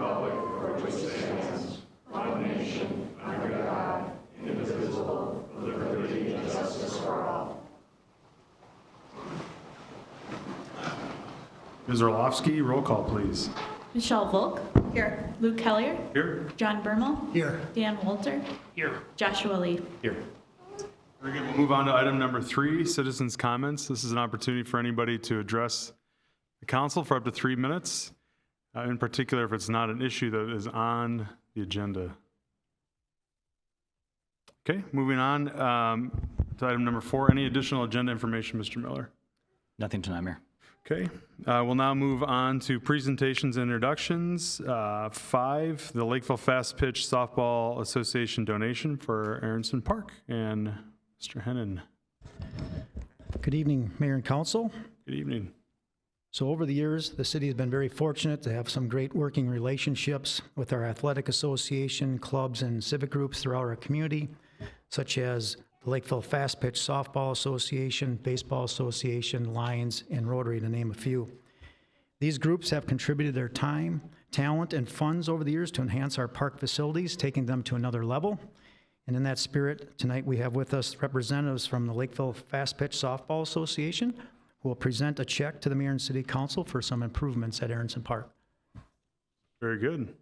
republic for which it stands, one nation, under God, indivisible, with liberty and justice for all. Ms. Orlovsky, roll call, please. Michelle Volk. Here. Luke Hellier. Here. John Bermel. Here. Dan Wolter. Here. Joshua Lee. Here. Very good. We'll move on to item number 3, citizens' comments. This is an opportunity for anybody to address the council for up to 3 minutes, in particular if it's not an issue that is on the agenda. Okay, moving on to item number 4. Any additional agenda information, Mr. Miller? Nothing tonight, Mayor. Okay, we'll now move on to presentations and introductions. 5, the Lakeville Fast Pitch Softball Association donation for Aronson Park. And Mr. Hennon. Good evening, Mayor and Council. Good evening. So over the years, the city has been very fortunate to have some great working relationships with our athletic association, clubs, and civic groups throughout our community, such as the Lakeville Fast Pitch Softball Association, Baseball Association, Lions, and Rotary, to name a few. These groups have contributed their time, talent, and funds over the years to enhance our park facilities, taking them to another level. And in that spirit, tonight we have with us representatives from the Lakeville Fast Pitch Softball Association, who will present a check to the Mayor and City Council for some improvements at Aronson Park. Very good.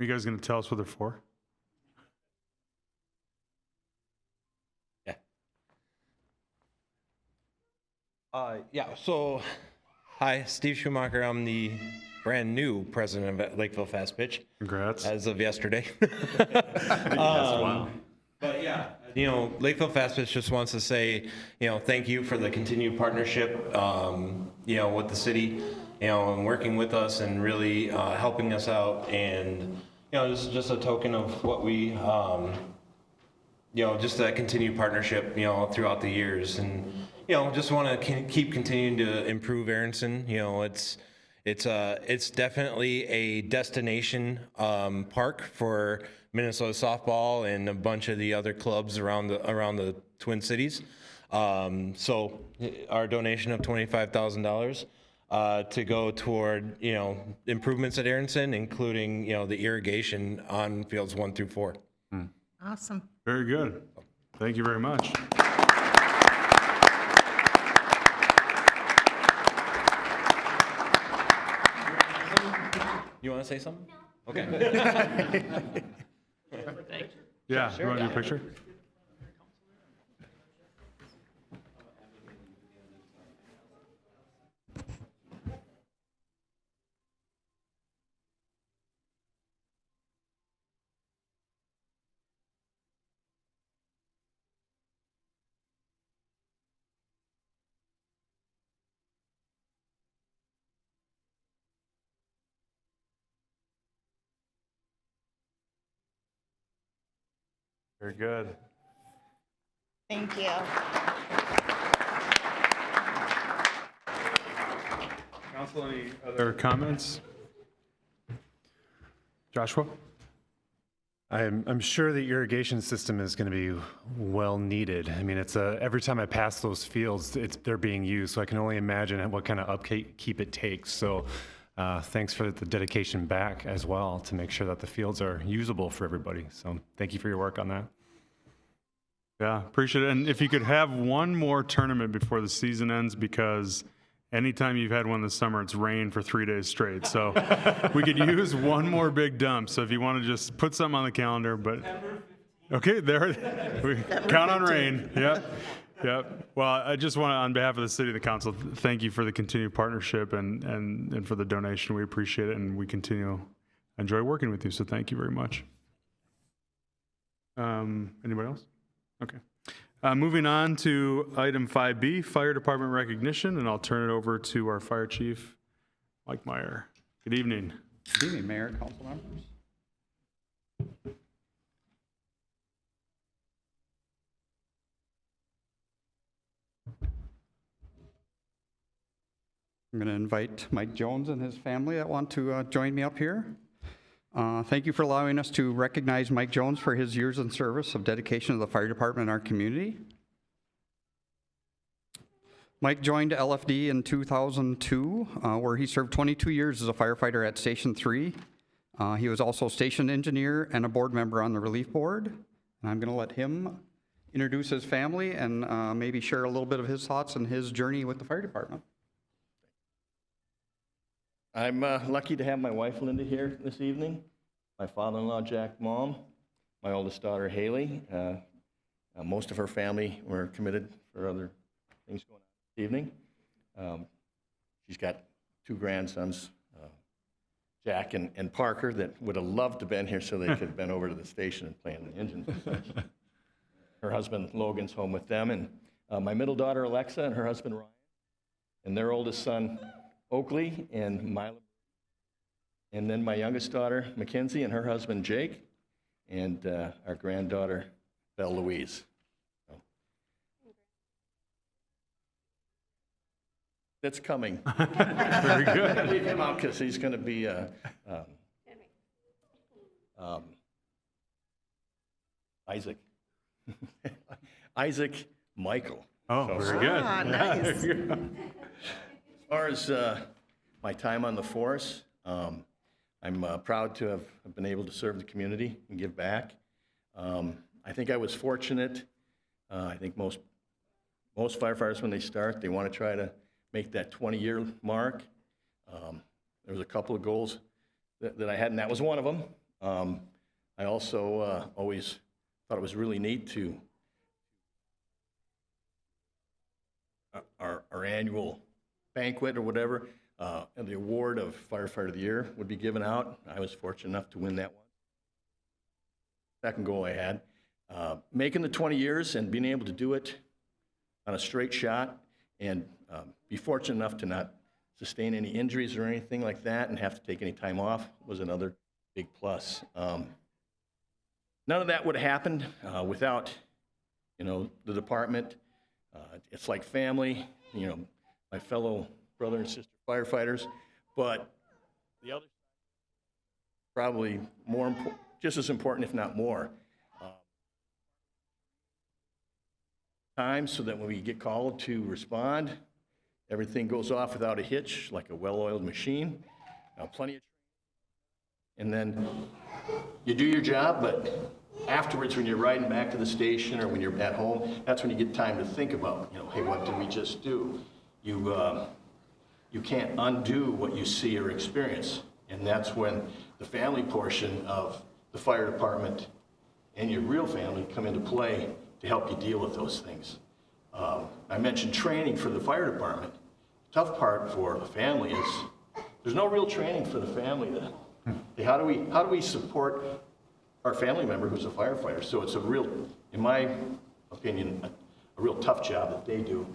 Are you guys going to tell us what they're for? Yeah. So, hi, Steve Schumacher. I'm the brand new president of Lakeville Fast Pitch. Congrats. As of yesterday. Wow. But yeah, Lakeville Fast Pitch just wants to say, thank you for the continued partnership, with the city, and working with us and really helping us out. And, this is just a token of what we, just that continued partnership, throughout the years. And, just want to keep continuing to improve Aronson. It's definitely a destination park for Minnesota softball and a bunch of the other clubs around the Twin Cities. So our donation of $25,000 to go toward improvements at Aronson, including the irrigation on fields 1 through 4. Awesome. Very good. Thank you very much. You want to say something? No. Okay. Yeah, you want to do a picture? Very good. Thank you. Council, any other comments? Joshua? I'm sure the irrigation system is going to be well needed. I mean, it's every time I pass those fields, they're being used, so I can only imagine what kind of upkeep it takes. So thanks for the dedication back as well to make sure that the fields are usable for everybody. So thank you for your work on that. Yeah, appreciate it. And if you could have one more tournament before the season ends, because anytime you've had one this summer, it's rained for 3 days straight. So we could use one more big dump. So if you want to just put something on the calendar, but okay, there we count on rain. Yep. Yep. Well, I just want to, on behalf of the city and the council, thank you for the continued partnership and for the donation. We appreciate it, and we enjoy working with you. So thank you very much. Anybody else? Okay. Moving on to item 5B, Fire Department recognition, and I'll turn it over to our Fire Chief, Mike Meyer. Good evening. Good evening, Mayor, council members. I'm going to invite Mike Jones and his family that want to join me up here. Thank you for allowing us to recognize Mike Jones for his years in service of dedication to the fire department in our community. Mike joined LFD in 2002, where he served 22 years as a firefighter at Station 3. He was also station engineer and a board member on the relief board. And I'm going to let him introduce his family and maybe share a little bit of his thoughts and his journey with the fire department. I'm lucky to have my wife Linda here this evening, my father-in-law Jack, mom, my oldest daughter Haley. Most of her family were committed for other things going on this evening. She's got 2 grandsons, Jack and Parker, that would have loved to have been here so they could have been over to the station and playing the engines and such. Her husband Logan's home with them, and my middle daughter Alexa and her husband Ryan, and their oldest son Oakley and Milo, and then my youngest daughter Mackenzie and her husband Jake, and our granddaughter Belle Louise. That's coming. Very good. I leave him out because he's going to be Isaac. Isaac Michael. Oh, So- very good. Ah, nice. As far as my time on the force, I'm proud to have been able to serve the community and give back. I think I was fortunate. I think most firefighters, when they start, they want to try to make that 20-year mark. There was a couple of goals that I had, and that was one of them. I also always thought it was really neat to our annual banquet or whatever, and the award of Firefighter of the Year would be given out. I was fortunate enough to win that one. Second goal I had, making the 20 years and being able to do it on a straight shot and be fortunate enough to not sustain any injuries or anything like that and have to take any time off was another big plus. None of that would have happened without, the department. It's like family, my fellow brother and sister firefighters, but the other probably more just as important, if not more. Time so that when we get called to respond, everything goes off without a hitch, like a well-oiled machine. Plenty of training. And then you do your job, but afterwards, when you're riding back to the station or when you're at home, that's when you get time to think about, hey, what did we just do? You can't undo what you see or experience. And that's when the family portion of the fire department and your real family come into play to help you deal with those things. I mentioned training for the fire department. The tough part for the family is there's no real training for the family then. Hey, how do we support our family member who's a firefighter? So it's a real, in my opinion, a real tough job that they do.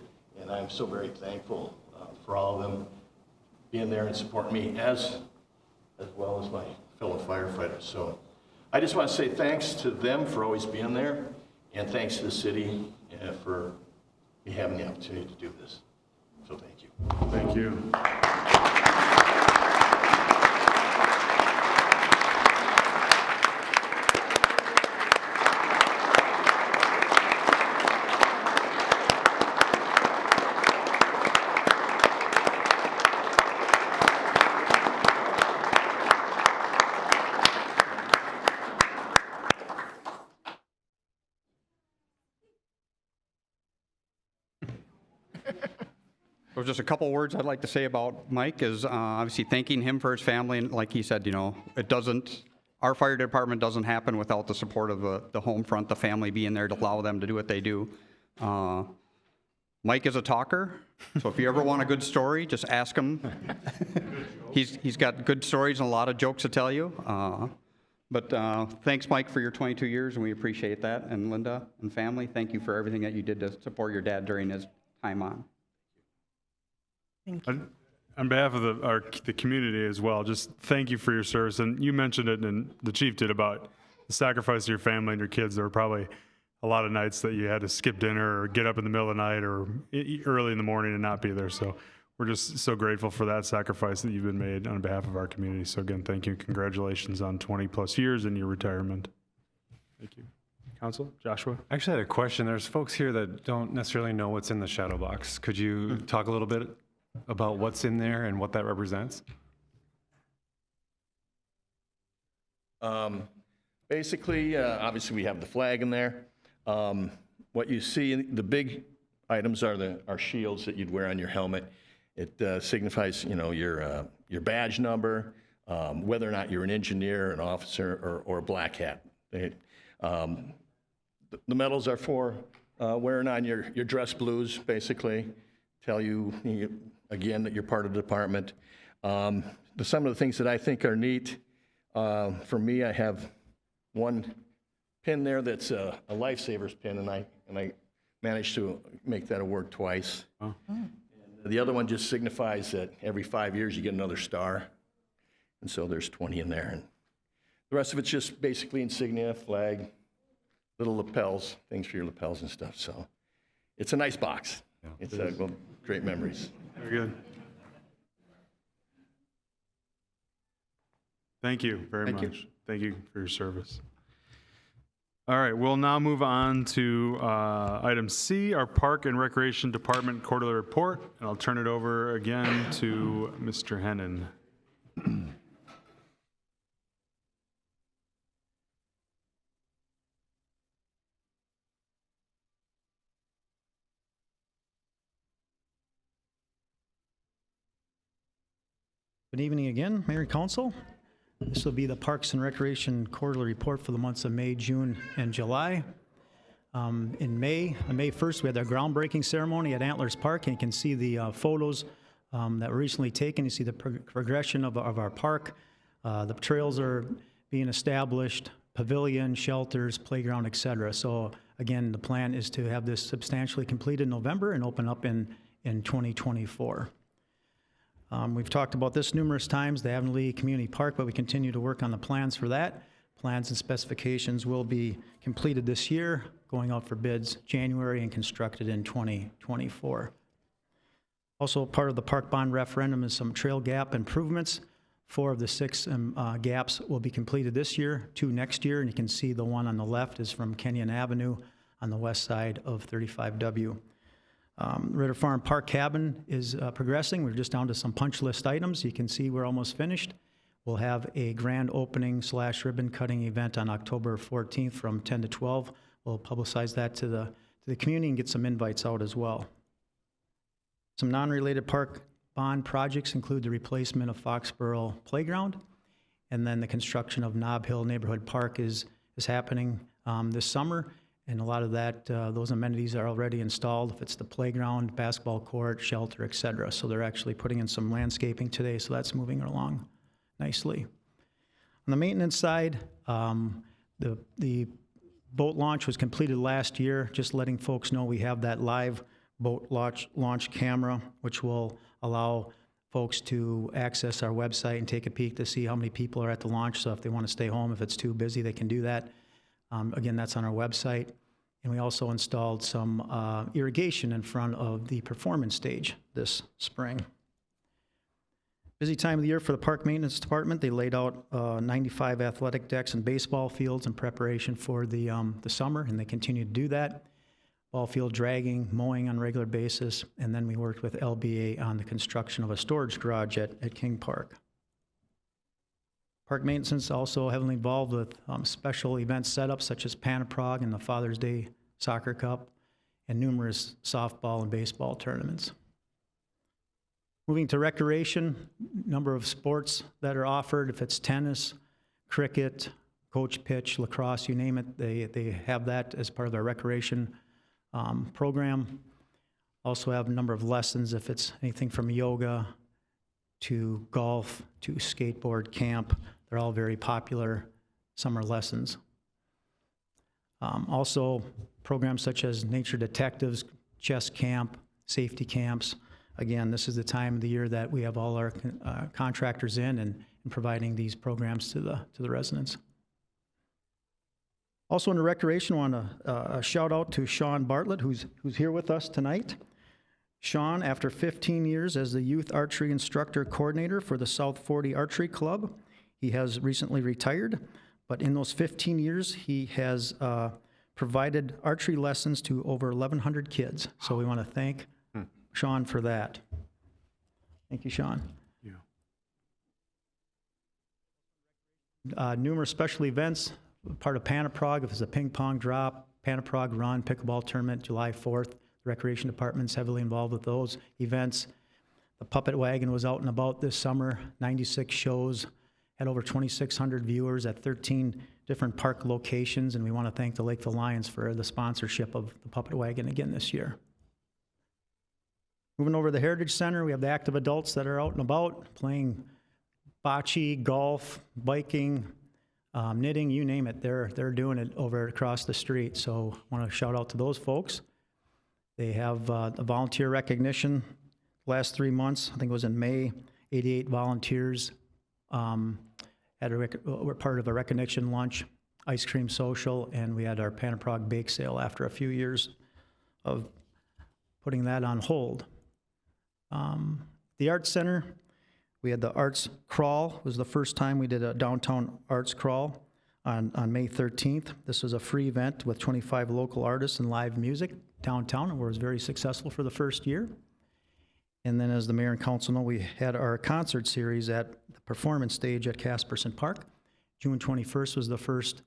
And I'm so very thankful for all of them being there and supporting me as well as my fellow firefighters. So I just want to say thanks to them for always being there, and thanks to the city for me having the opportunity to do this. So thank you. Thank you. So just a couple words I'd like to say about Mike is obviously thanking him for his family. And like he said, our fire department doesn't happen without the support of the home front, the family being there to allow them to do what they do. Mike is a talker, so if you ever want a good story, just ask him. He's got good stories and a lot of jokes to tell you. But thanks, Mike, for your 22 years, and we appreciate that. And Linda and family, thank you for everything that you did to support your dad during his time on. On behalf of the community as well, just thank you for your service. And you mentioned it, and the chief did, about the sacrifice of your family and your kids. There were probably a lot of nights that you had to skip dinner or get up in the middle of the night or early in the morning and not be there. So we're just so grateful for that sacrifice that you've been made on behalf of our community. So again, thank you. Congratulations on 20 plus years and your retirement. Thank you. Council, Joshua? I actually had a question. There's folks here that don't necessarily know what's in the shadow box. Could you talk a little bit about what's in there and what that represents? Basically, obviously, we have the flag in there. What you see, the big items are our shields that you'd wear on your helmet. It signifies, your badge number, whether or not you're an engineer, an officer, or a black hat. The medals are for wearing on your dress blues, basically, tell you, again, that you're part of the department. Some of the things that I think are neat, for me, I have one pin there that's a lifesavers pin, and I managed to make that work twice. Oh. And the other one just signifies that every 5 years you get another star, and so there's 20 in there. And the rest of it's just basically insignia, flag, little lapels, things for your lapels and stuff. So it's a nice box. It's great memories. Very good. Thank you very much. Thank you for your service. All right, we'll now move on to item C, our Park and Recreation Department quarterly report, and I'll turn it over again to Mr. Hennon. Good evening again, Mayor and Council. This will be the Parks and Recreation quarterly report for the months of May, June, and July. In May, on May 1st, we had our groundbreaking ceremony at Antlers Park, and you can see the photos that were recently taken. You see the progression of our park. The trails are being established, pavilion, shelters, playground, et cetera. So again, the plan is to have this substantially completed in November and open up in 2024. We've talked about this numerous times, the Avonlea Community Park, but we continue to work on the plans for that. Plans and specifications will be completed this year, going out for bids January and constructed in 2024. Also, part of the park bond referendum is some trail gap improvements. 4 of the 6 gaps will be completed this year, 2 next year, and you can see the one on the left is from Kenyon Avenue on the west side of 35W. Ritter Farm Park Cabin is progressing. We're just down to some punch list items. You can see we're almost finished. We'll have a grand opening / ribbon cutting event on October 14th from 10 to 12. We'll publicize that to the community and get some invites out as well. Some non-related park bond projects include the replacement of Foxborough Playground, and then the construction of Nob Hill Neighborhood Park is happening this summer. And a lot of that, those amenities are already installed. If it's the playground, basketball court, shelter, et cetera. So they're actually putting in some landscaping today, so that's moving along nicely. On the maintenance side, the boat launch was completed last year. Just letting folks know we have that live boat launch camera, which will allow folks to access our website and take a peek to see how many people are at the launch. So if they want to stay home, if it's too busy, they can do that. Again, that's on our website. And we also installed some irrigation in front of the performance stage this spring. Busy time of the year for the park maintenance department. They laid out 95 athletic decks and baseball fields in preparation for the summer, and they continue to do that. Ball field dragging, mowing on a regular basis, and then we worked with LBA on the construction of a storage garage at King Park. Park maintenance also heavily involved with special event setups such as Panaprog and the Father's Day Soccer Cup and numerous softball and baseball tournaments. Moving to recreation, number of sports that are offered. If it's tennis, cricket, coach pitch, lacrosse, you name it, they have that as part of their recreation program. Also have a number of lessons if it's anything from yoga to golf to skateboard camp. They're all very popular summer lessons. Also, programs such as nature detectives, chess camp, safety camps. Again, this is the time of the year that we have all our contractors in and providing these programs to the residents. Also in the recreation, I want to shout out to Sean Bartlett, who's here with us tonight. Sean, after 15 years as the youth archery instructor coordinator for the South 40 Archery Club, he has recently retired, but in those 15 years, he has provided archery lessons to over 1,100 kids. So we want to thank Sean for that. Thank you, Sean. Numerous special events, part of Panaprog, if it's a ping pong drop, Panaprog run, pickleball tournament, July 4th. The Recreation Department's heavily involved with those events. The Puppet Wagon was out and about this summer, 96 shows, had over 2,600 viewers at 13 different park locations, and we want to thank the Lakeville Lions for the sponsorship of the Puppet Wagon again this year. Moving over to the Heritage Center, we have the active adults that are out and about playing bocce, golf, biking, knitting, you name it. They're doing it over across the street. So I want to shout out to those folks. They have a volunteer recognition last 3 months. I think it was in May. 88 volunteers were part of a recognition lunch, ice cream social, and we had our Panaprog bake sale after a few years of putting that on hold. The Arts Center, we had the Arts Crawl. It was the first time we did a downtown arts crawl on May 13th. This was a free event with 25 local artists and live music downtown, and it was very successful for the first year. And then, as the mayor and council know, we had our concert series at the performance stage at Casperson Park. June 21st was the first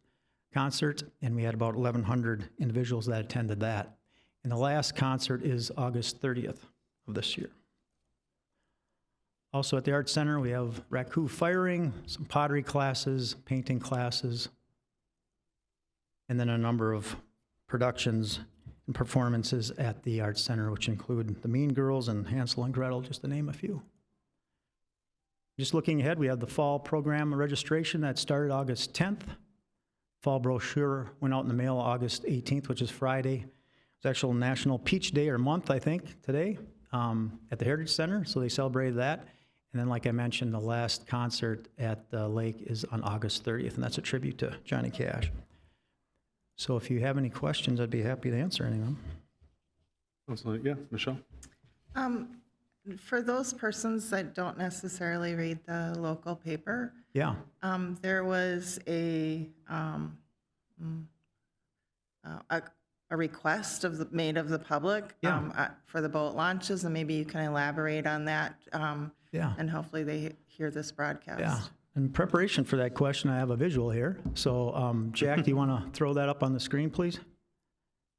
concert, and we had about 1,100 individuals that attended that. And the last concert is August 30th of this year. Also at the Arts Center, we have raku firing, some pottery classes, painting classes, and then a number of productions and performances at the Arts Center, which include the Mean Girls and Hansel and Gretel, just to name a few. Just looking ahead, we have the fall program registration that started August 10th. Fall brochure went out in the mail August 18th, which is Friday. It's actual National Peach Day or month, I think, today at the Heritage Center, so they celebrated that. And then, like I mentioned, the last concert at the lake is on August 30th, and that's a tribute to Johnny Cash. So if you have any questions, I'd be happy to answer any of them. Yeah, Michelle? For those persons that don't necessarily read the local paper, Yeah. there was a request made of the public for the boat launches, and maybe you can elaborate on that. Yeah. And hopefully they hear this broadcast. Yeah. In preparation for that question, I have a visual here. So, Jack, do you want to throw that up on the screen, please?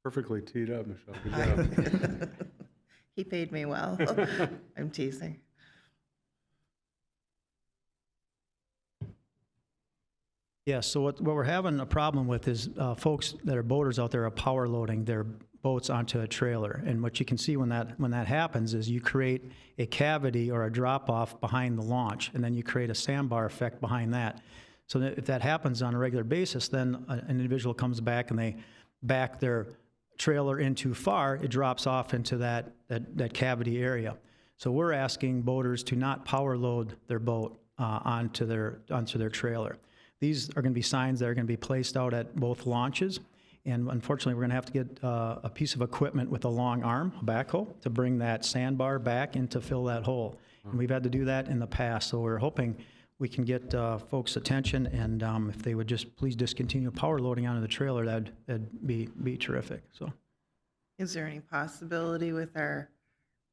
Perfectly teed up, Michelle. Good job. He paid me well. I'm teasing. Yeah, so what we're having a problem with is folks that are boaters out there are power loading their boats onto a trailer. And what you can see when that happens is you create a cavity or a drop-off behind the launch, and then you create a sandbar effect behind that. So that if that happens on a regular basis, then an individual comes back and they back their trailer in too far, it drops off into that cavity area. So we're asking boaters to not power load their boat onto their trailer. These are going to be signs that are going to be placed out at both launches. And unfortunately, we're going to have to get a piece of equipment with a long arm, a backhoe, to bring that sandbar back in to fill that hole. And we've had to do that in the past. So we're hoping we can get folks' attention, and if they would just please discontinue power loading onto the trailer, that'd be terrific. So, Is there any possibility with our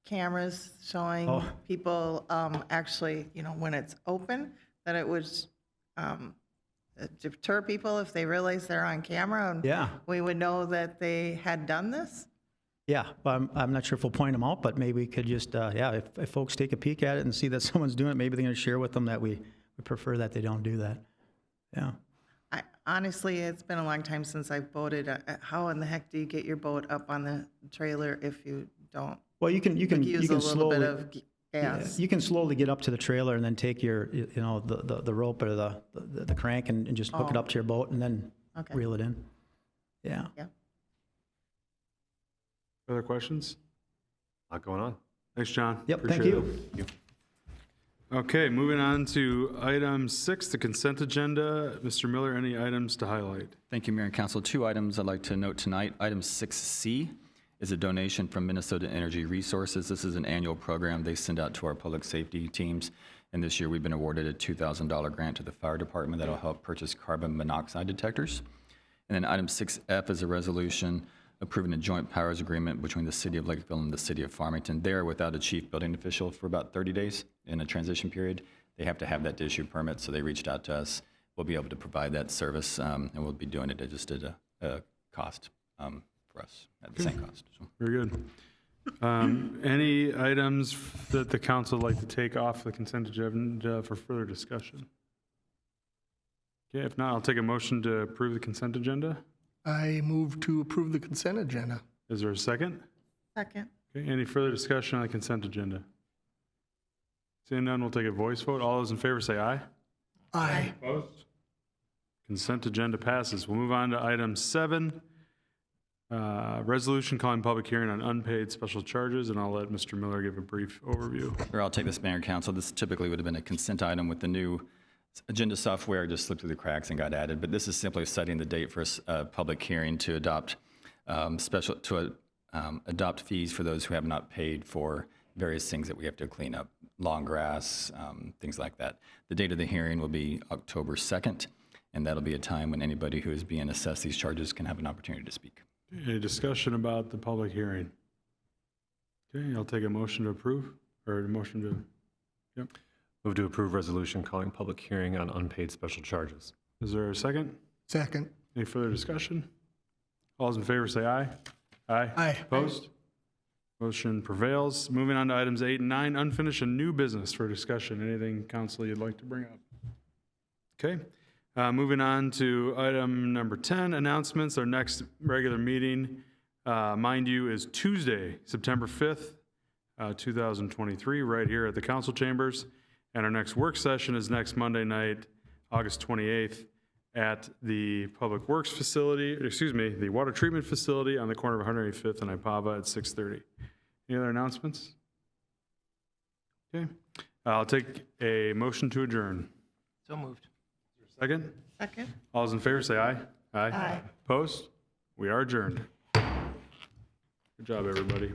cameras showing people actually, when it's open, that it would deter people if they realize they're on camera, and we would know that they had done this? Yeah, I'm not sure if we'll point them out, but maybe we could just, if folks take a peek at it and see that someone's doing it, maybe they're going to share with them that we prefer that they don't do that. Yeah. Honestly, it's been a long time since I've boated. How in the heck do you get your boat up on the trailer if you don't? Well, you can use a little slowly, bit of gas. you can slowly get up to the trailer and then take your, the rope or the crank and just hook it up to your boat and then reel it in. Yeah. Yeah. Other questions? A lot going on. Thanks, John. Yep, Appreciate thank it. you. Okay, moving on to item 6, the consent agenda. Mr. Miller, any items to highlight? Thank you, Mayor and Council. 2 items I'd like to note tonight. Item 6C is a donation from Minnesota Energy Resources. This is an annual program they send out to our public safety teams. And this year we've been awarded a $2,000 grant to the fire department that'll help purchase carbon monoxide detectors. And then item 6F is a resolution approving a joint powers agreement between the City of Lakeville and the City of Farmington. They are without a chief building official for about 30 days in a transition period. They have to have that to issue permits, so they reached out to us. We'll be able to provide that service, and we'll be doing it just at a cost for us, at the same cost. So. Very good. Any items that the council would like to take off the consent agenda for further discussion? Okay, if not, I'll take a motion to approve the consent agenda. I move to approve the consent agenda. Is there a second? Second. Okay, any further discussion on the consent agenda? Seeing none, we'll take a voice vote. All those in favor say aye. Aye. Opposed? Consent agenda passes. We'll move on to item 7, resolution calling public hearing on unpaid special charges, and I'll let Mr. Miller give a brief overview. Sure, I'll take this, Mayor and Council. This typically would have been a consent item with the new agenda software, just slipped through the cracks and got added. But this is simply setting the date for a public hearing to adopt adopt fees for those who have not paid for various things that we have to clean up, long grass, things like that. The date of the hearing will be October 2nd, and that'll be a time when anybody who is being assessed these charges can have an opportunity to speak. Any discussion about the public hearing? Okay, I'll take a motion to approve, or a motion to, yep. Move to approve resolution calling public hearing on unpaid special charges. Is there a second? Second. Any further discussion? All those in favor say aye. Aye. Aye. Opposed? Motion prevails. Moving on to items 8 and 9, unfinished and new business for discussion. Anything, council, you'd like to bring up? Okay. Moving on to item number 10, announcements. Our next regular meeting, mind you, is Tuesday, September 5th, 2023, right here at the council chambers. And our next work session is next Monday night, August 28th, at the Public Works facility, the water treatment facility on the corner of 185th and Ipava at 6:30. Any other announcements? Okay. I'll take a motion to adjourn. So moved. Second? Second. All those in favor say aye. Aye. Opposed? We are adjourned. Good job, everybody.